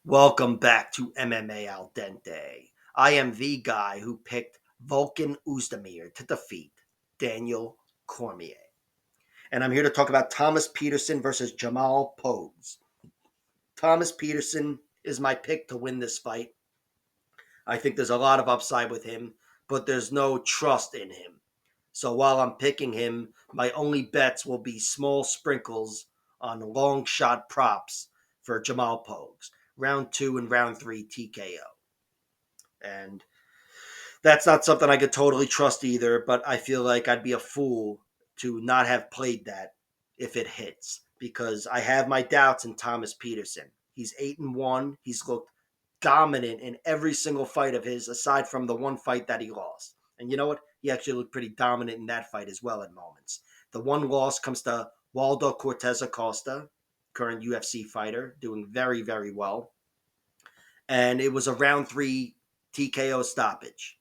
Welcome back to MMA Al Dente. I am the guy who picked Volkan Oezdemir to defeat Daniel Cormier. And I'm here to talk about Thomas Petersen versus Jamal Pogues. Thomas Petersen is my pick to win this fight. I think there's a lot of upside with him, but there's no trust in him. So while I'm picking him, my only bets will be small sprinkles on long shot props for Jamal Pogues. Round 2 and round 3 TKO. And that's not something I could totally trust either, but I feel like I'd be a fool to not have played that if it hits because I have my doubts in Thomas Petersen. He's 8-1. He's looked dominant in every single fight of his aside from the one fight that he lost. And you know what? He actually looked pretty dominant in that fight as well at moments. The one loss comes to Waldo Cortez Acosta, current UFC fighter, doing very, very well. And it was a round 3 TKO stoppage.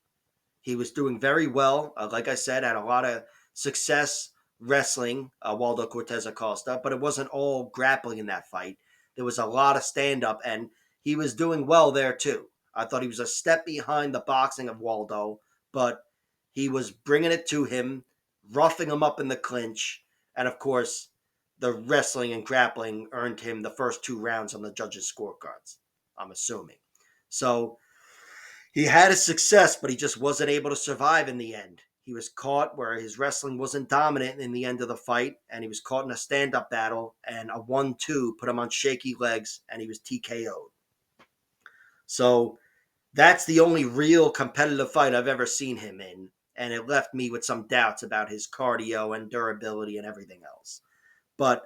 He was doing very well. Like I said, had a lot of success wrestling Waldo Cortez Acosta, but it wasn't all grappling in that fight. There was a lot of stand up, and he was doing well there too. I thought he was a step behind the boxing of Waldo, but he was bringing it to him, roughing him up in the clinch, and of course, the wrestling and grappling earned him the first 2 rounds on the judges' scorecards, I'm assuming. So he had his success, but he just wasn't able to survive in the end. He was caught where his wrestling wasn't dominant in the end of the fight, and he was caught in a stand-up battle, and a 1-2 put him on shaky legs, and he was TKO'd. So that's the only real competitive fight I've ever seen him in, and it left me with some doubts about his cardio and durability and everything else. But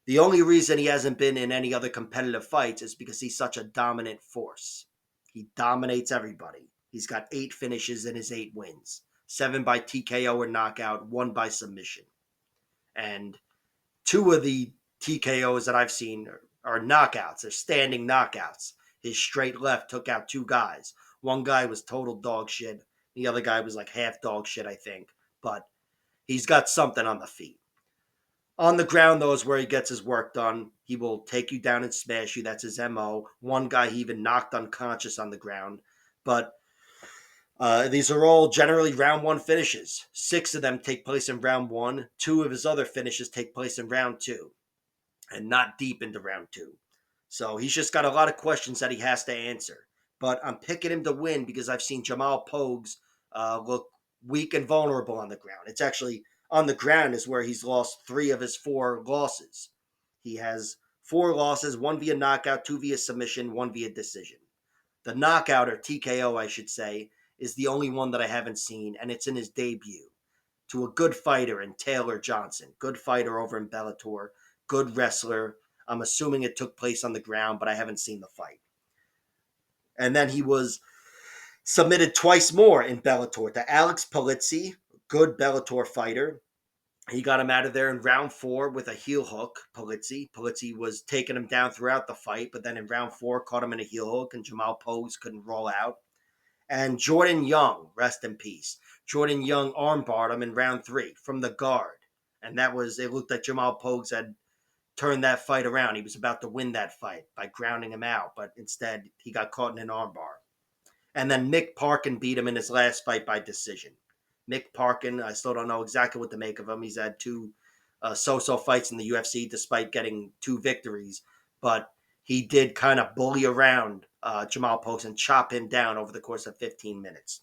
the only reason he hasn't been in any other competitive fights is because he's such a dominant force. He dominates everybody. He's got 8 finishes in his 8 wins. 7 by TKO or knockout, 1 by submission. And 2 of the TKOs that I've seen are knockouts. They're standing knockouts. His straight left took out 2 guys. One guy was total dog shit. The other guy was like half dog shit, I think. But he's got something on the feet. On the ground, though, is where he gets his work done. He will take you down and smash you. That's his MO. One guy he even knocked unconscious on the ground. But these are all generally round 1 finishes. 6 of them take place in round 1. 2 of his other finishes take place in round 2 and not deep into round 2. So he's just got a lot of questions that he has to answer. But I'm picking him to win because I've seen Jamal Pogues look weak and vulnerable on the ground. It's actually on the ground is where he's lost 3 of his 4 losses. He has 4 losses, 1 via knockout, 2 via submission, 1 via decision. The knockout, or TKO, I should say, is the only one that I haven't seen, and it's in his debut to a good fighter in Taylor Johnson. Good fighter over in Bellator, good wrestler. I'm assuming it took place on the ground, but I haven't seen the fight. And then he was submitted twice more in Bellator to Alex Polizzi, good Bellator fighter. He got him out of there in round 4 with a heel hook, Polizzi. Polizzi was taking him down throughout the fight, but then in round 4 caught him in a heel hook, and Jamal Pogues couldn't roll out. And Jordan Young, rest in peace. Jordan Young armbarred him in round 3 from the guard. And it looked like Jamal Pogues had turned that fight around. He was about to win that fight by grounding him out, but instead he got caught in an armbar. And then Mick Parkin beat him in his last fight by decision. Mick Parkin, I still don't know exactly what to make of him. He's had 2 so-so fights in the UFC despite getting 2 victories, but he did kind of bully around Jamal Pogues and chop him down over the course of 15 minutes.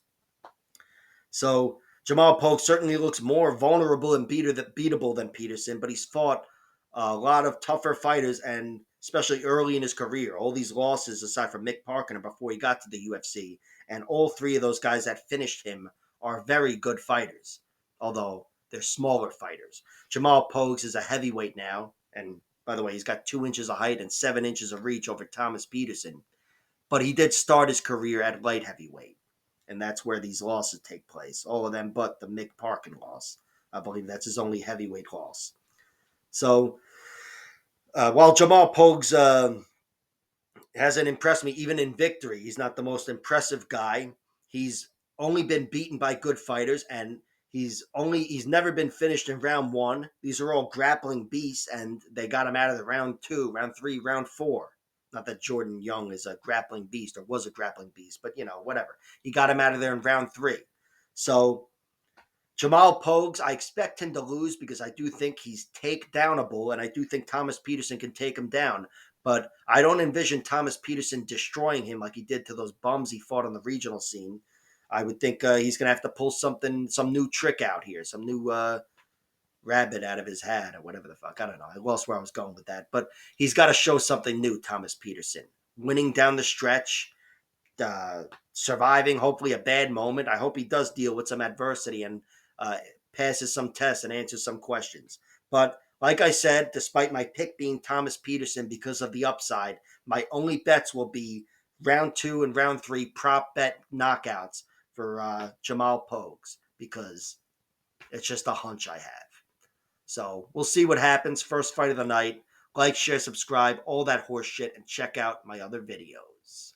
So Jamal Pogues certainly looks more vulnerable and beatable than Petersen, but he's fought a lot of tougher fighters, and especially early in his career. All these losses, aside from Mick Parkin, before he got to the UFC, and all 3 of those guys that finished him are very good fighters, although they're smaller fighters. Jamal Pogues is a heavyweight now, and by the way, he's got 2 inches of height and 7 inches of reach over Thomas Petersen, but he did start his career at light heavyweight, and that's where these losses take place. All of them but the Mick Parkin loss. I believe that's his only heavyweight loss. So while Jamal Pogues hasn't impressed me even in victory, he's not the most impressive guy. He's only been beaten by good fighters, and he's never been finished in round 1. These are all grappling beasts, and they got him out of the round 2, round 3, round 4. Not that Jordan Young is a grappling beast or was a grappling beast, but whatever. He got him out of there in round 3. So Jamal Pogues, I expect him to lose because I do think he's takedownable, and I do think Thomas Petersen can take him down. But I don't envision Thomas Petersen destroying him like he did to those bums he fought on the regional scene. I would think he's going to have to pull some new trick out here, some new rabbit out of his hat or whatever the fuck. I don't know. I lost where I was going with that. But he's got to show something new, Thomas Petersen. Winning down the stretch, uh, surviving hopefully a bad moment. I hope he does deal with some adversity and passes some tests and answers some questions. But like I said, despite my pick being Thomas Petersen because of the upside, my only bets will be round 2 and round 3 prop bet knockouts for Jamal Pogues because it's just a hunch I have. So we'll see what happens. First fight of the night. Like, share, subscribe, all that horse shit, and check out my other videos.